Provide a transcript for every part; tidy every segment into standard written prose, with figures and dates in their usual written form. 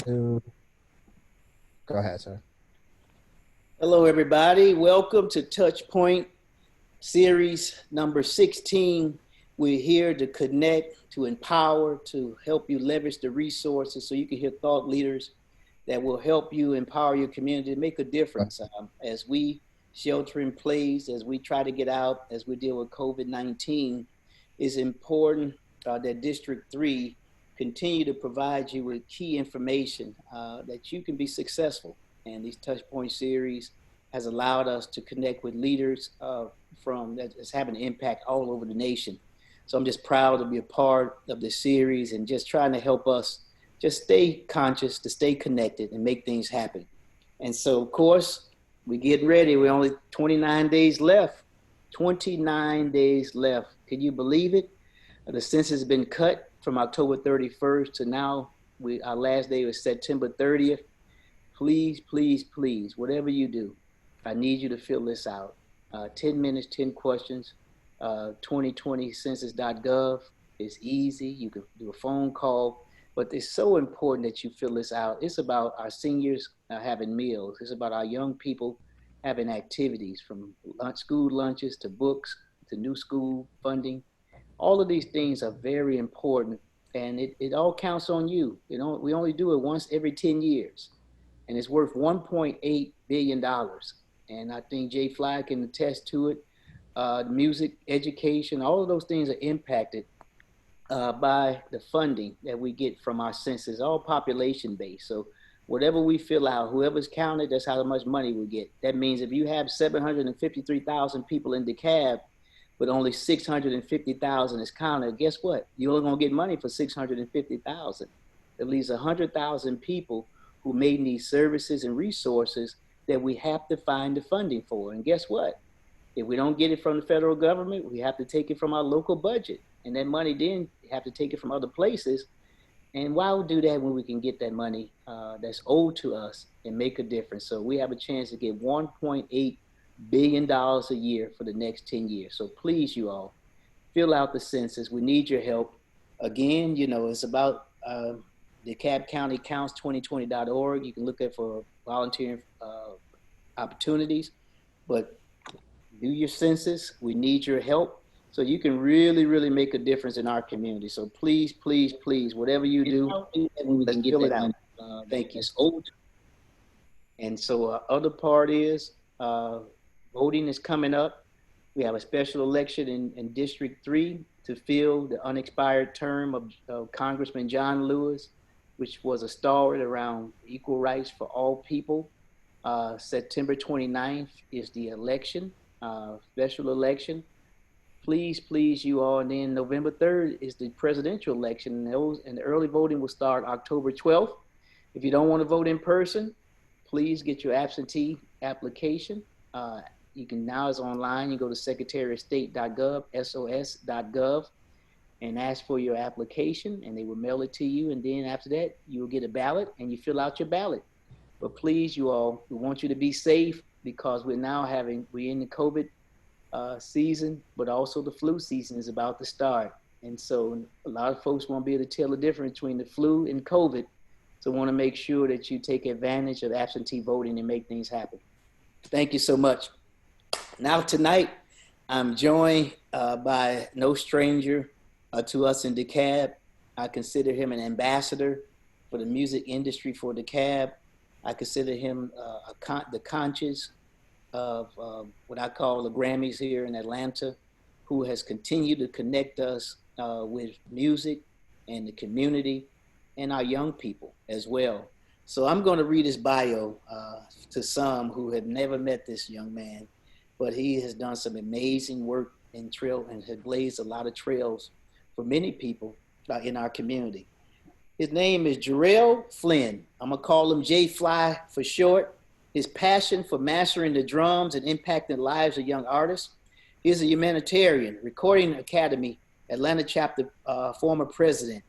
Two. Go ahead, sir. Hello, everybody. Welcome to TouchPoint series number 16. We're here to connect, to empower, to help you leverage the resources so you can hear thought leaders that will help you empower your community to make a difference. As we shelter in place, as we try to get out, as we deal with COVID-19, it's important that District 3 continue to provide you with key information that you can be successful. And these Touchpoint series has allowed us to connect with leaders from that is having an impact all over the nation. So I'm just proud to be a part of this series and just trying to help us just stay conscious, to stay connected and make things happen. And so, of course, we get ready. We're only 29 days left. 29 days left. Can you believe it? The census has been cut from October 31st to now. Our last day was September 30th. Please, please, please, whatever you do, I need you to fill this out. 10 minutes, 10 questions. 2020census.gov is easy. You can do a phone call, but it's so important that you fill this out. It's about our seniors having meals. It's about our young people having activities, from school lunches to books to new school funding. All of these things are very important, and it all counts on you. You know, we only do it once every 10 years, and it's worth $1.8 billion. And I think Jay Fly can attest to it. Music, education, all of those things are impacted by the funding that we get from our census, all population based. So whatever we fill out, whoever's counted, that's how much money we get. That means if you have 753,000 people in DeKalb, but only 650,000 is counted, guess what? You're only gonna get money for 650,000. At least 100,000 people who may need services and resources that we have to find the funding for. And guess what? If we don't get it from the federal government, we have to take it from our local budget. And that money then have to take it from other places. And why would do that when we can get that money that's owed to us and make a difference? So we have a chance to get $1.8 billion a year for the next 10 years. So please, you all, fill out the census. We need your help. Again, you know, it's about DeKalb County Counts 2020.org. You can look at for volunteering opportunities, but do your census. We need your help so you can really, really make a difference in our community. So please, please, please, whatever you do, let's fill it out. Thank you. And so other part is voting is coming up. We have a special election in District 3 to fill the unexpired term of Congressman John Lewis, which was a stalwart around equal rights for all people. September 29th is the election, special election. Please, please, you all. And then November 3rd is the presidential election. And the early voting will start October 12th. If you don't want to vote in person, please get your absentee application. You can now, it's online. You go to secretaryofstate.gov, sos.gov, and ask for your application, and they will mail it to you. And then after that, you will get a ballot, and you fill out your ballot. But please, you all, we want you to be safe, because we're in the COVID season, but also the flu season is about to start. And so a lot of folks won't be able to tell the difference between the flu and COVID. So I want to make sure that you take advantage of absentee voting and make things happen. Thank you so much. Now tonight, I'm joined by no stranger to us in DeKalb. I consider him an ambassador for the music industry for DeKalb. I consider him the conscience of what I call the Grammys here in Atlanta, who has continued to connect us with music and the community and our young people as well. So I'm going to read his bio to some who have never met this young man, but he has done some amazing work in trail and has blazed a lot of trails for many people in our community. His name is Jarrell Flynn. I'm gonna call him J Fly for short. His passion for mastering the drums and impacting the lives of young artists. He's a humanitarian, Recording Academy, Atlanta chapter former president.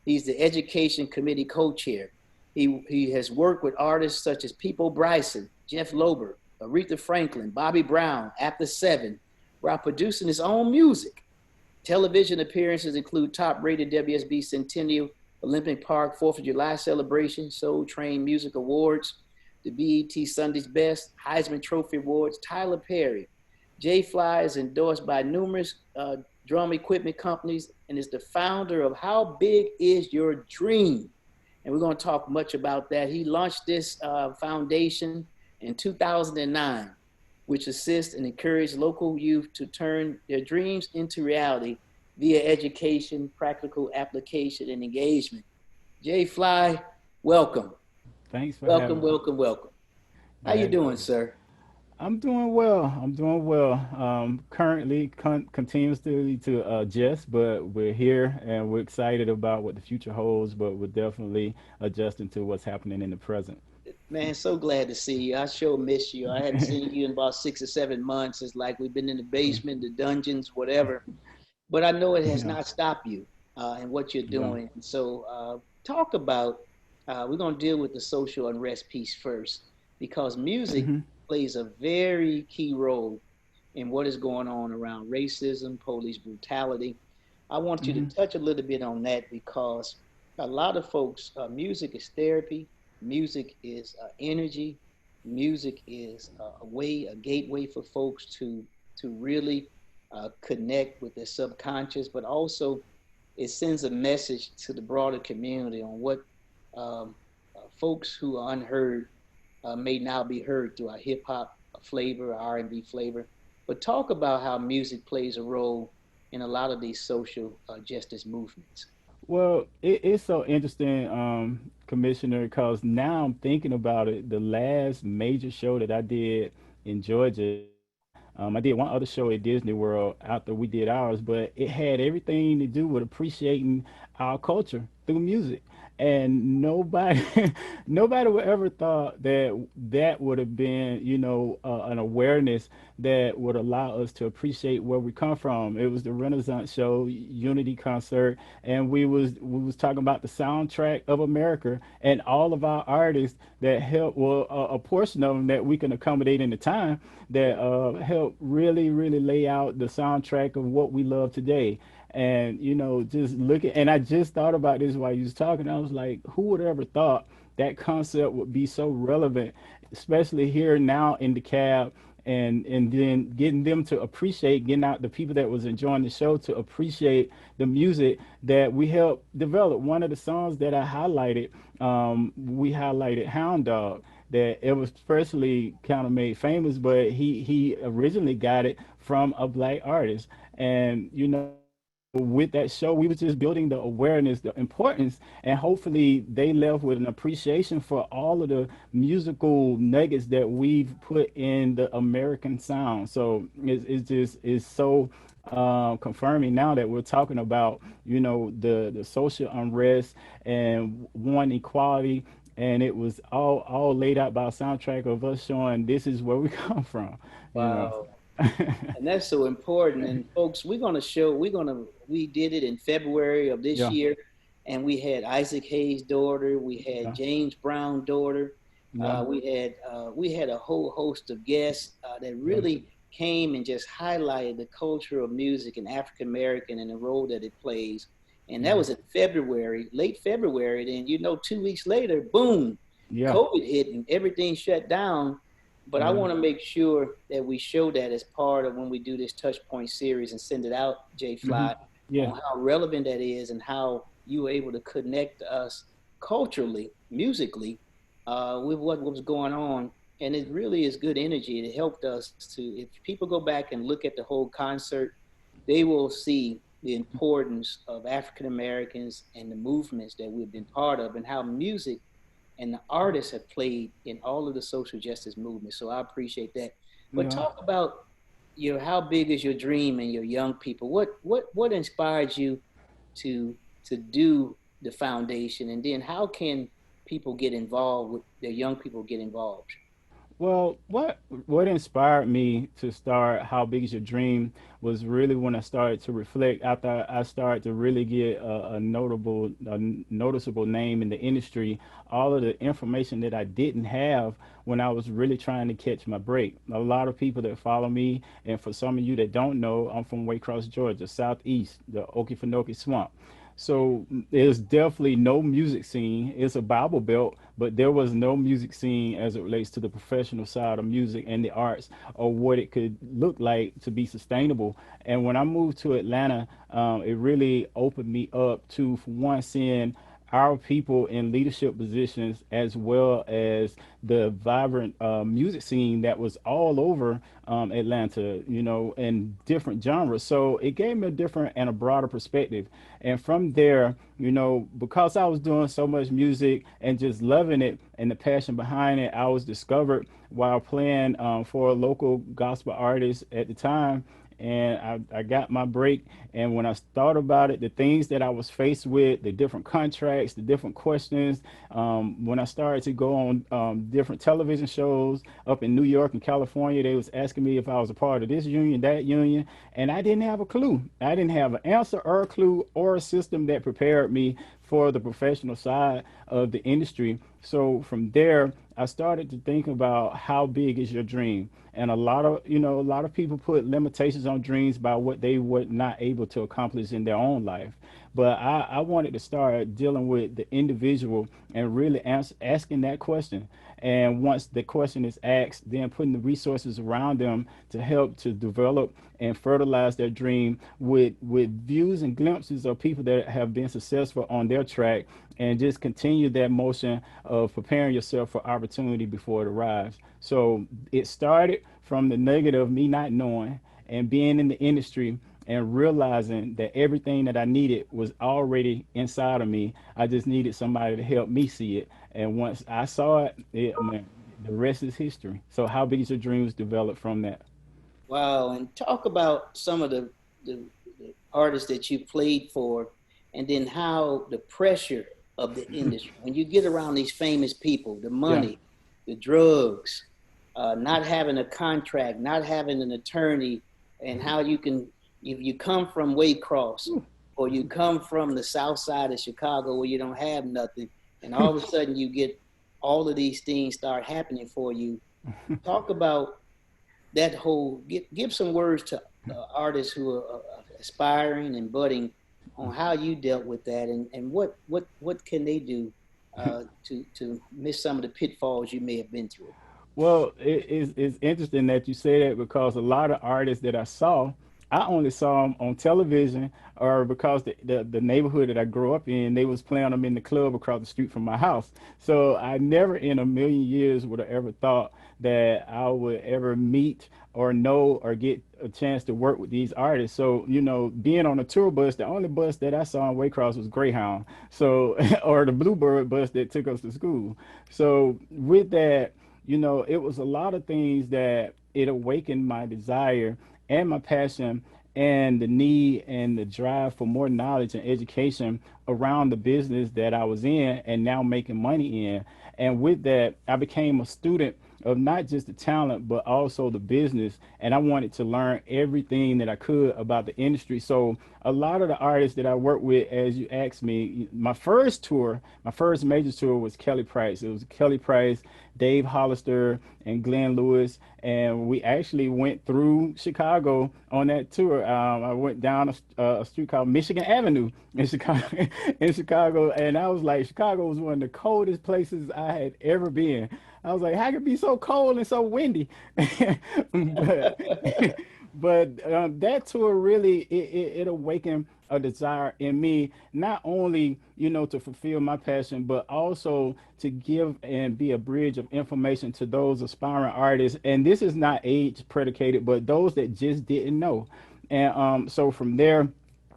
He's the education committee co-chair. He has worked with artists such as People Bryson, Jeff Lober, Aretha Franklin, Bobby Brown, After Seven, while producing his own music. Television appearances include top-rated WSB Centennial Olympic Park 4th of July celebration, Soul Train Music Awards, the BET Sunday's Best, Heisman Trophy Awards, Tyler Perry. J Fly is endorsed by numerous drum equipment companies and is the founder of How Big Is Your Dream? And we're going to talk much about that. He launched this foundation in 2009, which assists and encourages local youth to turn their dreams into reality via education, practical application, and engagement. Jay Fly, welcome, Thanks for welcome, having me. welcome, welcome. How you Glad to doing, be here. sir? I'm doing well. I'm doing well. Currently, continuously to adjust, but we're here and we're excited about what the future holds. But we're definitely adjusting to what's happening in the present. Man, so glad to see you. I sure miss you. I hadn't seen you in about 6 or 7 months. It's like we've been in the basement, the dungeons, whatever. But I know it has Yeah, not stopped you in what you're yeah. doing. And so, talk about, we're going to deal with the social unrest piece first because music Hmm. plays a very key role in what is going on around racism, police brutality. I want you to Hmm. touch a little bit on that because a lot of folks, music is therapy, music is energy, music is a way, a gateway for folks to really connect with their subconscious, but also it sends a message to the broader community on what um, folks who are unheard may now be heard through our hip hop flavor, R&B flavor. But talk about how music plays a role in a lot of these social justice movements. Well, it's so interesting, Commissioner, because now I'm thinking about it. The last major show that I did in Georgia, I did one other show at Disney World after we did ours, but it had everything to do with appreciating our culture through music. And nobody, nobody would ever thought that that would have been, an awareness that would allow us to appreciate where we come from. It was the Renaissance show, Unity concert, and we was talking about the soundtrack of America and all of our artists that help. Well, a portion of them that we can accommodate in the time that help really lay out the soundtrack of what we love today. And just look at, and I just thought about this while you was talking. I was like, who would ever thought that concept would be so relevant, especially here now in the cab, and then getting them to appreciate, getting out the people that was enjoying the show to appreciate the music that we helped develop. One of the songs that I highlighted, we highlighted Hound Dog, that it was firstly kind of made famous, but he originally got it from a black artist. And with that show, we was just building the awareness, the importance, and hopefully they left with an appreciation for all of the musical nuggets that we've put in the American sound. So it's just it's so confirming now that we're talking about the social unrest and one equality, and it was all laid out by a soundtrack of us showing this is where we come from. you know Wow. And that's so important. And folks, we did it in February of this yeah, year, and we had Isaac Hayes' daughter, we had yeah, James Brown' daughter, yeah, we had a whole host of guests that yeah, really came and just highlighted the culture of music and African American and the role that it plays. And that yeah, was in February, late February. Then 2 weeks later, boom, yeah, COVID hit and everything shut down. But I yeah. want to make sure that we show that as part of when we do this touch point series and send it out, J Hmm. Fly, Yeah. on how relevant that is and how you were able to connect us culturally, musically, with what was going on. And it really is good energy. It helped us to, if people go back and look at the whole concert, they will see the importance of African Americans and the movements that we've been part of and how music and the artists have played in all of the social justice movements. So I appreciate that. But Yeah. talk about your how big is your dream and your young people. What inspired you to do the foundation, and then how can people get involved with their young people get involved? Well, what inspired me to start How Big Is Your Dream was really when I started to reflect after I started to really get a noticeable name in the industry. All of the information that I didn't have when I was really trying to catch my break. A lot of people that follow me, and for some of you that don't know, I'm from Waycross, Georgia, southeast, the Okefenokee Swamp. So there's definitely no music scene. It's a Bible belt, but there was no music scene as it relates to the professional side of music and the arts, or what it could look like to be sustainable. And when I moved to Atlanta, it really opened me up to, for one, seeing our people in leadership positions, as well as the vibrant music scene that was all over Atlanta, in different genres. So it gave me a different and a broader perspective. And from there, because I was doing so much music and just loving it and the passion behind it, I was discovered while playing for a local gospel artist at the time, and I got my break. And when I thought about it, the things that I was faced with, the different contracts, the different questions, when I started to go on different television shows up in New York and California, they was asking me if I was a part of this union, that union, and I didn't have a clue. I didn't have an answer or a clue or a system that prepared me for the professional side of the industry. So from there, I started to think about how big is your dream. And a lot of people put limitations on dreams by what they were not able to accomplish in their own life. But I wanted to start dealing with the individual and really asking that question. And once the question is asked, then putting the resources around them to help to develop and fertilize their dream with views and glimpses of people that have been successful on their track, and just continue that motion of preparing yourself for opportunity before it arrives. So it started from the negative, me not knowing and being in the industry and realizing that everything that I needed was already inside of me. I just needed somebody to help me see it. And once I saw it, man, the rest is history. So how big is your dreams developed from that? Wow, and talk about some of the artists that you played for, and then how the pressure of the industry, when you get around these famous people, the Yeah. money, the drugs, not having a contract, not having an attorney, and how you can, if you come from Waycross or you come from the south side of Chicago where you don't have nothing, and all of a sudden you get all of these things start happening for you. Talk about that whole give some words to artists who are aspiring and budding on how you dealt with that, and what can they do to miss some of the pitfalls you may have been through. Well, it's interesting that you say that, because a lot of artists that I saw, I only saw them on television, or because the neighborhood that I grew up in, they was playing them in the club across the street from my house. So I never in a million years would have ever thought that I would ever meet or know or get a chance to work with these artists. So, being on a tour bus, the only bus that I saw in Waycross was Greyhound. So, or the Bluebird bus that took us to school. So with that, it was a lot of things that it awakened my desire and my passion and the need and the drive for more knowledge and education around the business that I was in and now making money in. And with that, I became a student of not just the talent, but also the business. And I wanted to learn everything that I could about the industry. So a lot of the artists that I worked with, as you asked me, my first tour, my first major tour was Kelly Price. It was Kelly Price, Dave Hollister, and Glenn Lewis. And we actually went through Chicago on that tour. I went down a street called Michigan Avenue in Chicago, in Chicago, and I was like, Chicago was one of the coldest places I had ever been. I was like, how could it be so cold and so windy? but that tour really it awakened a desire in me, not only to fulfill my passion, but also to give and be a bridge of information to those aspiring artists. And this is not age predicated, but those that just didn't know. And so from there,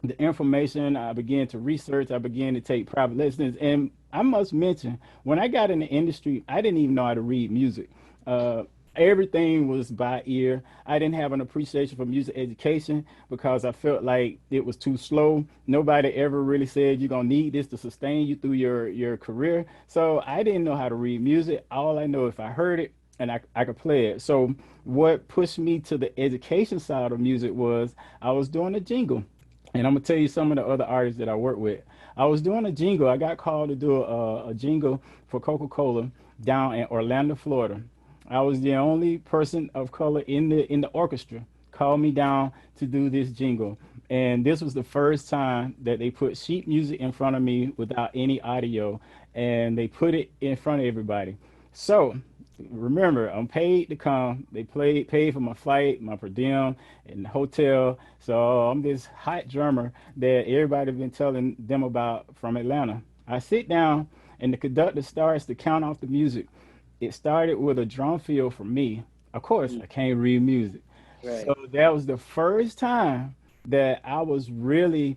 the information I began to research, I began to take private lessons. And I must mention, when I got in the industry, I didn't even know how to read music. uh, Everything was by ear. I didn't have an appreciation for music education because I felt like it was too slow. Nobody ever really said you're gonna need this to sustain you through your career. So I didn't know how to read music. All I know, if I heard it and I could play it. So what pushed me to the education side of music was I was doing a jingle. And I'm gonna tell you some of the other artists that I work with. I was doing a jingle. I got called to do a jingle for Coca-Cola down in Orlando, Florida. I was the only person of color in the orchestra. Called me down to do this jingle, And this was the first time that they put sheet music in front of me without any audio, and they put it in front of everybody. So remember, I'm paid to come. They paid for my flight, my per diem, and the hotel. So I'm this hot drummer that everybody been telling them about from Atlanta. I sit down, and the conductor starts to count off the music. It started with a drum fill for me. Of course, Mm, I can't read music. So right. that was the first time that I was really,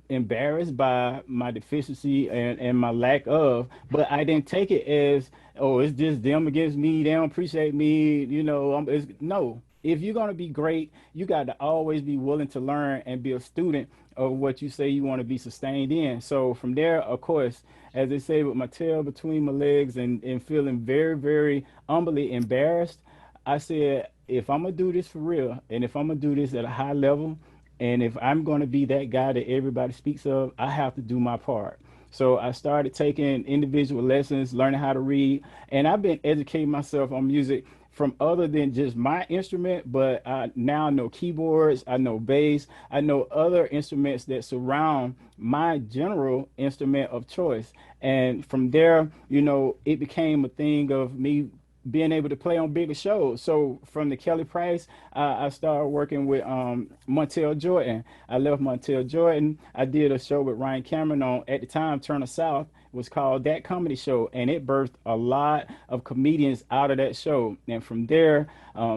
embarrassed by my deficiency and my lack of, but I didn't take it as, oh, it's just them against me. They don't appreciate me. No. If you're going to be great, you got to always be willing to learn and be a student of what you say you want to be sustained in. So from there, of course, as they say, with my tail between my legs and feeling very, very humbly embarrassed, I said, if I'm gonna do this for real, and if I'm gonna do this at a high level, and if I'm gonna be that guy that everybody speaks of, I have to do my part. So I started taking individual lessons, learning how to read, and I've been educating myself on music from other than just my instrument, but I now know keyboards, I know bass, I know other instruments that surround my general instrument of choice. And from there, it became a thing of me being able to play on bigger shows. So from the Kelly Price, I started working with Montel Jordan. I left Montel Jordan. I did a show with Ryan Cameron on, at the time, Turner South. It was called That Comedy Show, and it birthed a lot of comedians out of that show. And from there,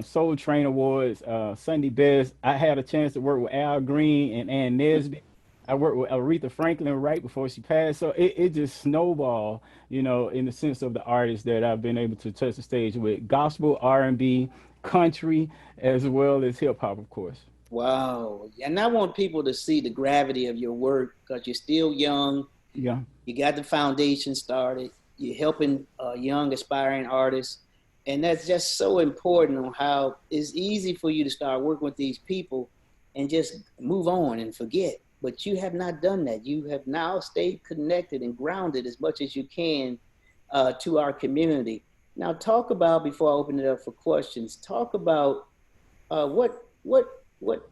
Soul Train Awards, Sunday Best. I had a chance to work with Al Green and Ann Nesbitt. I worked with Aretha Franklin right before she passed. So it just snowballed, in the sense of the artists that I've been able to touch the stage with: gospel, R&B, country, as well as hip hop, of course. Wow. And I want people to see the gravity of your work because you're still young. Yeah. You got the foundation started. You're helping young aspiring artists, and that's just so important on how it's easy for you to start working with these people and just move on and forget. But you have not done that. You have now stayed connected and grounded as much as you can to our community. Now, talk about before I open it up for questions. Talk about what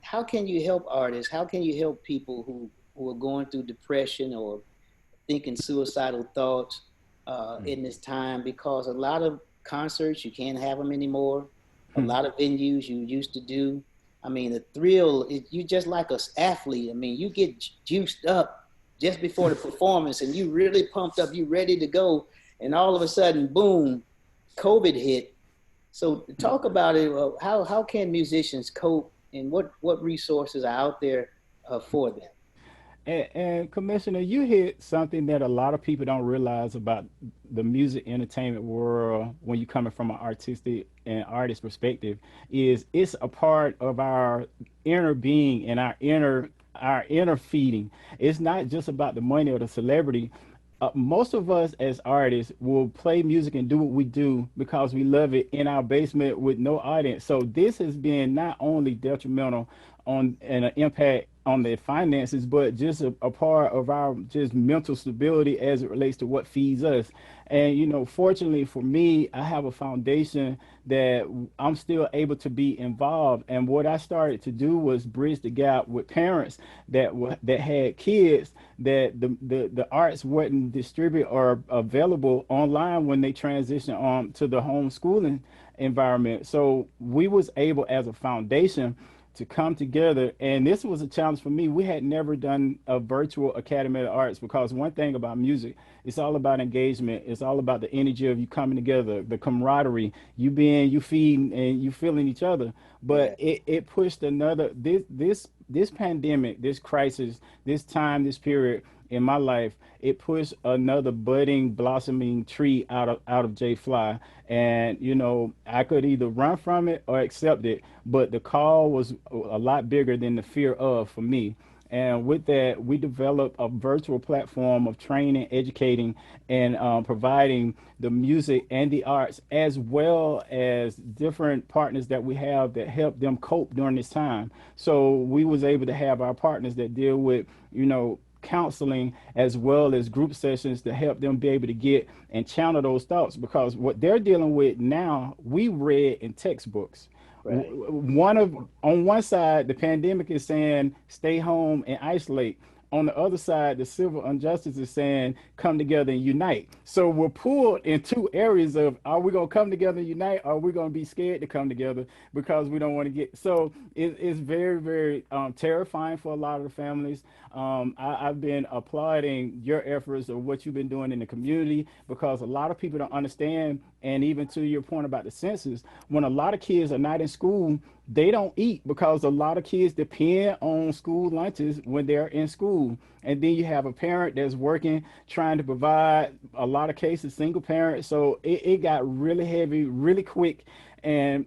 how can you help artists? How can you help people who are going through depression or thinking suicidal thoughts in this time? Because a lot of concerts you can't have them anymore. A Hmm. lot of venues you used to do. I mean, the thrill is you just like an athlete. I mean, you get juiced up just before the performance, and you really pumped up. You ready to go, and all of a sudden, boom, COVID hit. So talk about it. How can musicians cope, and what resources are out there for them? And Commissioner, you hit something that a lot of people don't realize about the music entertainment world when you're coming from an artistic and artist perspective is it's a part of our inner being and our inner feeding. It's not just about the money or the celebrity. Most of us as artists will play music and do what we do because we love it in our basement with no audience. So this has been not only detrimental on and an impact on the finances, but just a part of our just mental stability as it relates to what feeds us. And fortunately for me, I have a foundation that I'm still able to be involved. And what I started to do was bridge the gap with parents that had kids that the arts wasn't distributed or available online when they transitioned on to the homeschooling environment. So we was able as a foundation to come together, and this was a challenge for me. We had never done a virtual Academy of the Arts because one thing about music, it's all about engagement. It's all about the energy of you coming together, the camaraderie, you feeding and you feeling each other. But Yeah. it pushed another this pandemic, this crisis, this time, this period in my life, it pushed another budding, blossoming tree out of J Fly. And I could either run from it or accept it, but the call was a lot bigger than the fear of for me. And with that, we developed a virtual platform of training, educating, and providing the music and the arts, as well as different partners that we have that help them cope during this time. So we was able to have our partners that deal with, counseling as well as group sessions to help them be able to get and channel those thoughts because what they're dealing with now we read in textbooks. Right. One of on one side, the pandemic is saying stay home and isolate. On the other side, the civil injustice is saying come together and unite. So we're pulled in two areas of are we gonna come together and unite, or are we gonna be scared to come together because we don't want to get. So it's very very terrifying for a lot of the families. I've been applauding your efforts of what you've been doing in the community because a lot of people don't understand. And even to your point about the census, when a lot of kids are not in school, they don't eat because a lot of kids depend on school lunches when they're in school. And then you have a parent that's working, trying to provide, a lot of cases, single parent. So it got really heavy, really quick. And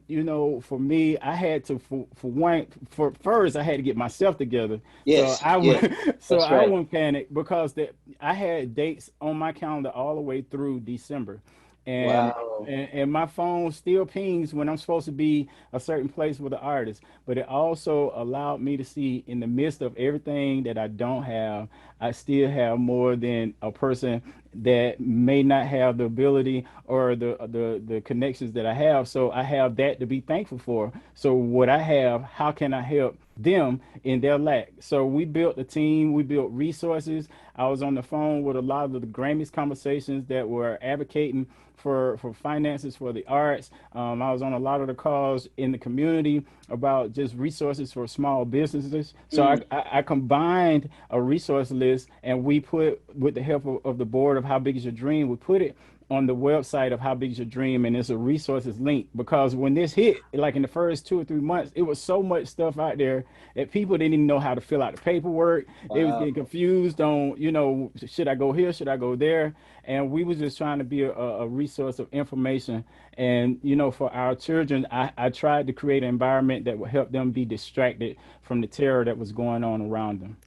for me, I had to for one for first I had to get myself together. So Yes. I Yes. would so That's I right. wouldn't panic because I had dates on my calendar all the way through December. And Wow. and my phone still pings when I'm supposed to be a certain place with the artist. But it also allowed me to see in the midst of everything that I don't have, I still have more than a person that may not have the ability or the connections that I have. So I have that to be thankful for. So what I have, how can I help them in their lack? So we built a team, we built resources. I was on the phone with a lot of the Grammys conversations that were advocating for finances for the arts. I was on a lot of the calls in the community about just resources for small businesses. So Mm. I combined a resource list, and we put, with the help of the board of How Big Is Your Dream, we put it on the website of How Big Is Your Dream, and it's a resources link because when this hit, like in the first 2 or 3 months, it was so much stuff out there that people didn't even know how to fill out the paperwork. They was Wow. getting confused on, should I go here, should I go there, and we was just trying to be a resource of information. And for our children, I tried to create an environment that would help them be distracted from the terror that was going on around them.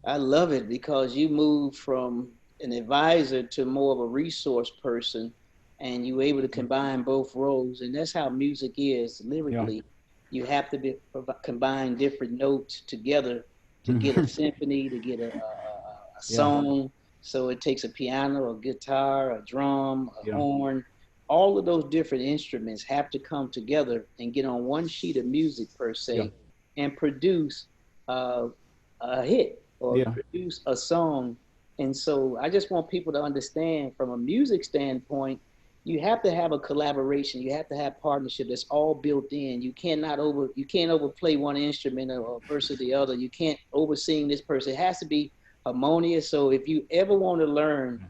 I love it because you moved from an advisor to more of a resource person, and you were able to combine both roles. And that's how music is Yeah. lyrically. You have to combine different notes together to get a symphony, to get a Yeah. song. So it takes a piano, a guitar, a drum, a Yeah. horn. All of those different instruments have to come together and get on one sheet of music, per Yeah. se, and produce uh, a hit or Yeah. produce a song. And so I just want people to understand from a music standpoint, you have to have a collaboration. You have to have partnership that's all built in. You can't overplay one instrument or versus the other. You can't oversing this person. It has to be harmonious. So if you ever want to learn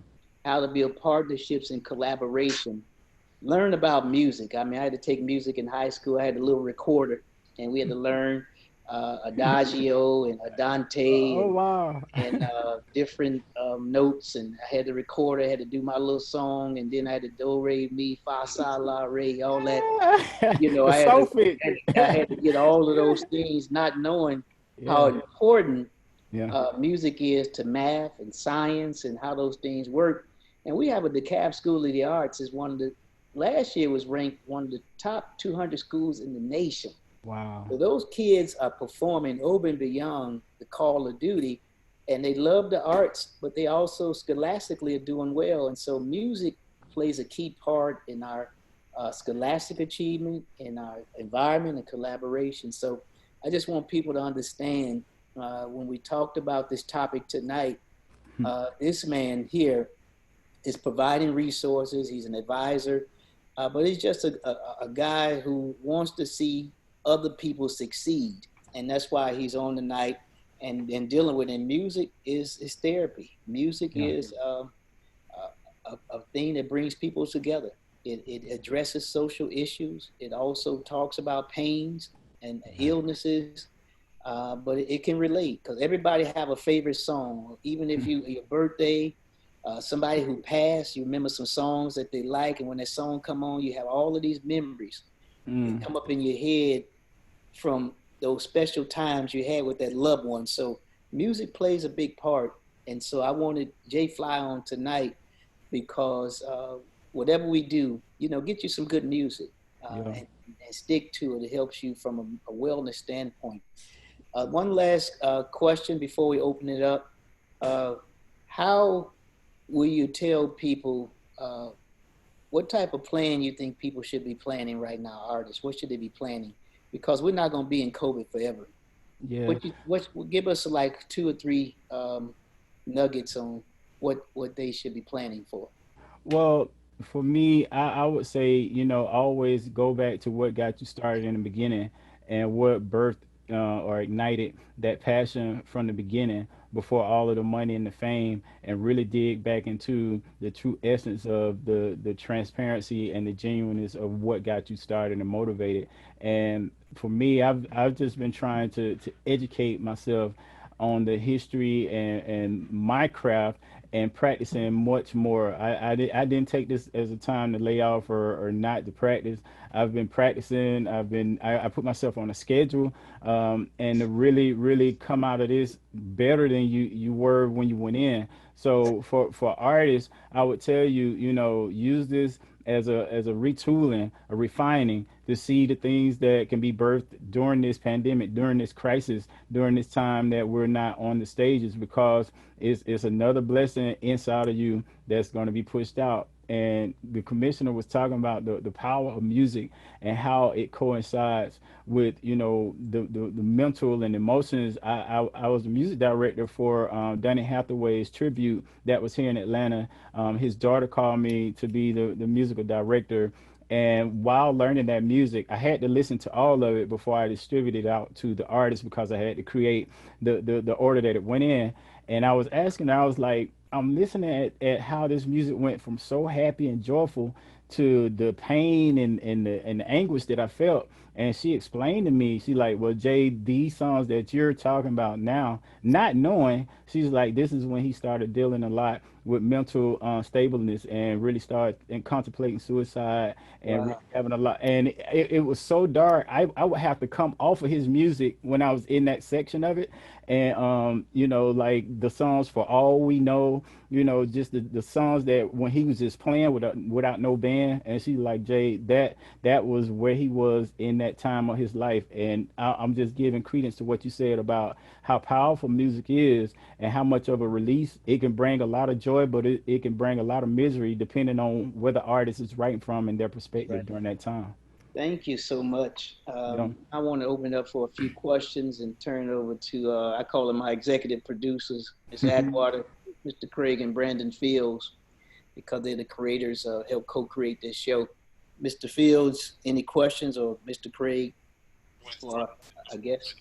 how to build partnerships and collaboration, learn about music. I mean, I had to take music in high school. I had a little recorder, and we had to learn adagio and andante Oh and wow. different notes. And I had the recorder. I had to do my little song, and then I had to do re mi fa sol la re, all that. A I had to Sophie. I had to get all of those things, not knowing how Yeah. important Yeah. music is to math and science and how those things work. And we have a DeKalb School of the Arts is one of the last year was ranked one of the top 200 schools in the nation. Wow. So those kids are performing over and beyond the call of duty, and they love the arts, but they also scholastically are doing well. And so music plays a key part in our scholastic achievement, in our environment and collaboration. So I just want people to understand when we talked about this topic tonight, this man here is providing resources. He's an advisor, but he's just a guy who wants to see other people succeed, and that's why he's on tonight. And dealing with in music is therapy. Music Yeah. is a thing that brings people together. It addresses social issues. It also talks about pains and Yeah. illnesses, but it can relate because everybody have a favorite song. Even if your birthday, somebody who passed, you remember some songs that they like, and when that song come on, you have all of these memories that Mm. come up in your head from those special times you had with that loved one. So music plays a big part, and so I wanted Jay Fly on tonight because whatever we do, get you some good music Yeah. and stick to it. It helps you from a wellness standpoint. One last question before we open it up. Uh, how will you tell people what type of plan you think people should be planning right now, artists? What should they be planning because we're not going to be in COVID forever. Yeah. What give us like two or three nuggets on what they should be planning for. Well, for me, I would say, always go back to what got you started in the beginning and what birthed or ignited that passion from the beginning before all of the money and the fame, and really dig back into the true essence of the transparency and the genuineness of what got you started and motivated. And for me, I've just been trying to educate myself on the history and my craft, and practicing much more. I didn't take this as a time to lay off or not to practice. I've been practicing. I put myself on a schedule, and to really come out of this better than you were when you went in. So for artists, I would tell you, use this as a retooling, a refining to see the things that can be birthed during this pandemic, during this crisis, during this time that we're not on the stages, because it's another blessing inside of you that's going to be pushed out. And the commissioner was talking about the power of music and how it coincides with the mental and emotions. I was the music director for Danny Hathaway's tribute that was here in Atlanta. His daughter called me to be the musical director, and while learning that music, I had to listen to all of it before I distributed it out to the artists, because I had to create the order that it went in. And I was asking her, I was like, I'm listening at how this music went from so happy and joyful to the pain and the anguish that I felt. And she explained to me, she like, well, Jay, these songs that you're talking about now, not knowing, she's like, this is when he started dealing a lot with mental stableness, and really started and contemplating suicide, and really Wow. having a lot. And it was so dark. I would have to come off of his music when I was in that section of it. And like the songs for All We Know, just the songs that when he was just playing without no band. And she's like, Jay, that was where he was in that time of his life. And I'm just giving credence to what you said about how powerful music is, and how much of a release it can bring. A lot of joy, but it can bring a lot of misery depending on where the artist is writing from and their perspective Right. during that time. Thank you so much. You know. I want to open up for a few questions and turn it over to, I call them my executive producers, Ms. Atwater, Mr. Craig, and Brandon Fields, because they're the creators, help co-create this show. Mr. Fields, any questions, or Mr. Craig, or I guess?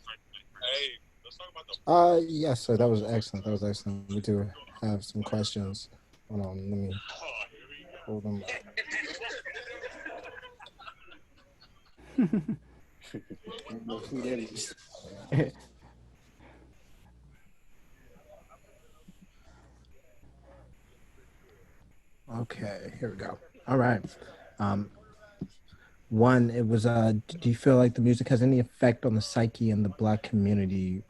Yes, sir. That was excellent. That was excellent. We do have some questions. Hold on, let me pull them up. Let's see that is. Okay, here we go. All right. Um, One, it was do you feel like the music has any effect on the psyche and the black community?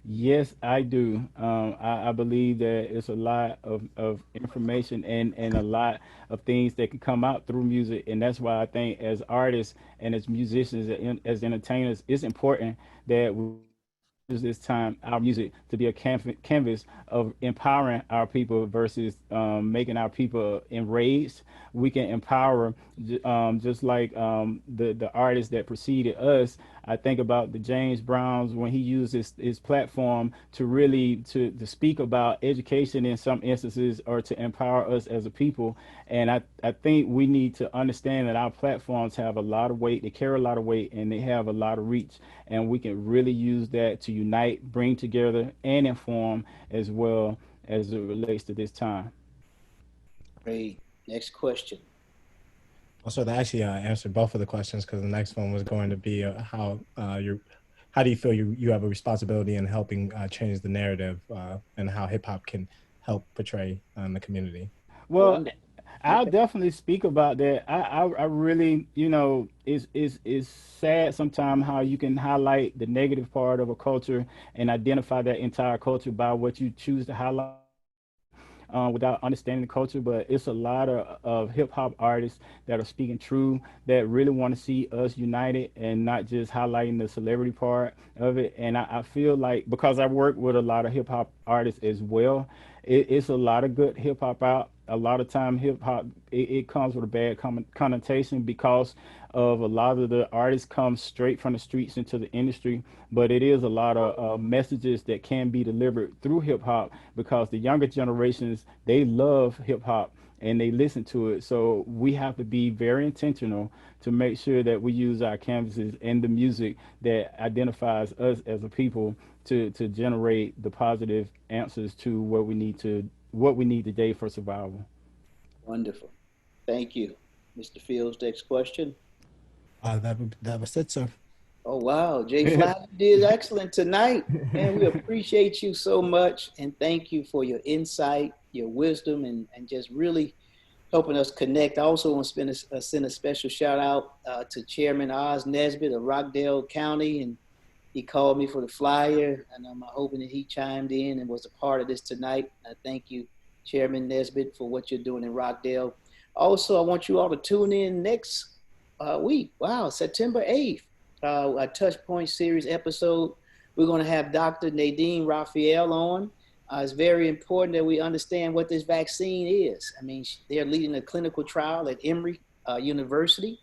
Yes, I do. I believe that it's a lot of information and a lot of things that can come out through music. And that's why I think as artists and as musicians and as entertainers, it's important that we use this time, our music, to be a canvas of empowering our people versus making our people enraged. We can empower, just like the artists that preceded us. I think about the James Browns when he used his platform to really to speak about education in some instances, or to empower us as a people. And I think we need to understand that our platforms have a lot of weight, they carry a lot of weight, and they have a lot of reach. And we can really use that to unite, bring together, and inform as well as it relates to this time. Great. Next question. Also, that actually answered both of the questions, because the next one was going to be how do you feel you have a responsibility in helping change the narrative, and how hip hop can help portray in the community? Oh, Well, I'm I'll okay. definitely speak about that. I really, it's sad sometimes how you can highlight the negative part of a culture and identify that entire culture by what you choose to highlight without understanding the culture. But it's a lot of hip hop artists that are speaking true, that really want to see us united and not just highlighting the celebrity part of it. And I feel like, because I work with a lot of hip hop artists as well, it's a lot of good hip hop out. a lot of time hip hop it comes with a bad connotation because of a lot of the artists come straight from the streets into the industry, but it is a lot of messages that can be delivered through hip hop because the younger generations they love hip hop and they listen to it. So we have to be very intentional to make sure that we use our canvases and the music that identifies us as a people to generate the positive answers to what we need today for survival. Wonderful. Thank you. Mr. Fields, next question. That was it, sir. Oh, wow. Jay Fly, you did excellent tonight. Man, we appreciate you so much. And thank you for your insight, your wisdom, and just really helping us connect. I also want to send a special shout out to Chairman Oz Nesbitt of Rockdale County. And he called me for the flyer, and I'm hoping that he chimed in and was a part of this tonight. Thank you, Chairman Nesbitt, for what you're doing in Rockdale. Also, I want you all to tune in next week. Wow, September 8th, a Touch Point series episode. We're going to have Dr. Nadine Raphael on. It's very important that we understand what this vaccine is. I mean, they're leading a clinical trial at Emory University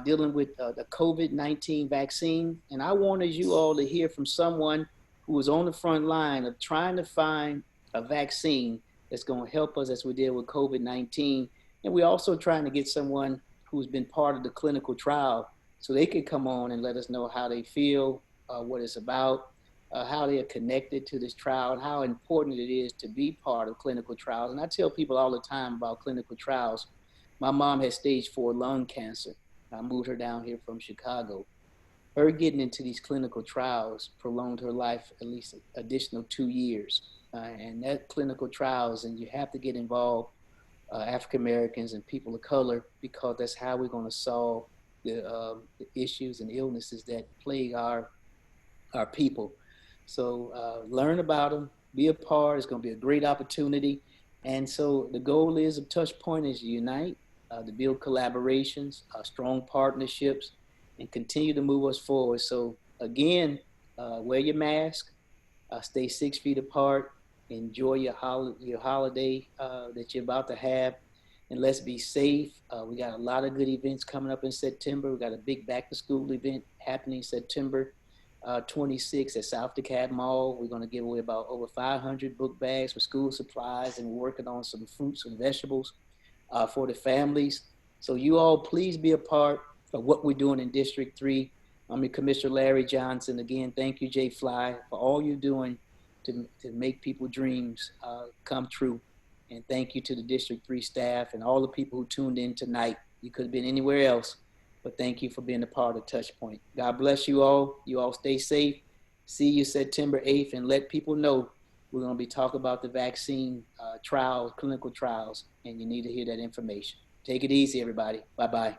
dealing with the COVID-19 vaccine. And I wanted you all to hear from someone who was on the front line of trying to find a vaccine that's going to help us as we deal with COVID-19. And we're also trying to get someone who's been part of the clinical trial so they could come on and let us know how they feel, what it's about, how they are connected to this trial, and how important it is to be part of clinical trials. And I tell people all the time about clinical trials. My mom had stage 4 lung cancer. I moved her down here from Chicago. Her getting into these clinical trials prolonged her life at least an additional 2 years. And that clinical trials, and you have to get involved, African Americans and people of color, because that's how we're going to solve the issues and illnesses that plague our people. So learn about them, be a part. It's going to be a great opportunity. And so the goal is of Touch Point is to unite, to build collaborations, strong partnerships, and continue to move us forward. So again, wear your mask, stay 6 feet apart, enjoy your holiday that you're about to have, and let's be safe. We got a lot of good events coming up in September. We got a big back to school event happening September 26 at South DeKalb Mall. We're going to give away about over 500 book bags with school supplies, and we're working on some fruits and vegetables for the families. So you all please be a part of what we're doing in District 3. I'm your Commissioner Larry Johnson. Again, thank you, Jay Fly, for all you're doing to make people's dreams come true. And thank you to the District 3 staff and all the people who tuned in tonight. You could have been anywhere else, but thank you for being a part of Touchpoint. God bless you all. You all stay safe. See you September 8th, and let people know we're going to be talking about the vaccine trials, clinical trials, and you need to hear that information. Take it easy, everybody. Bye-bye.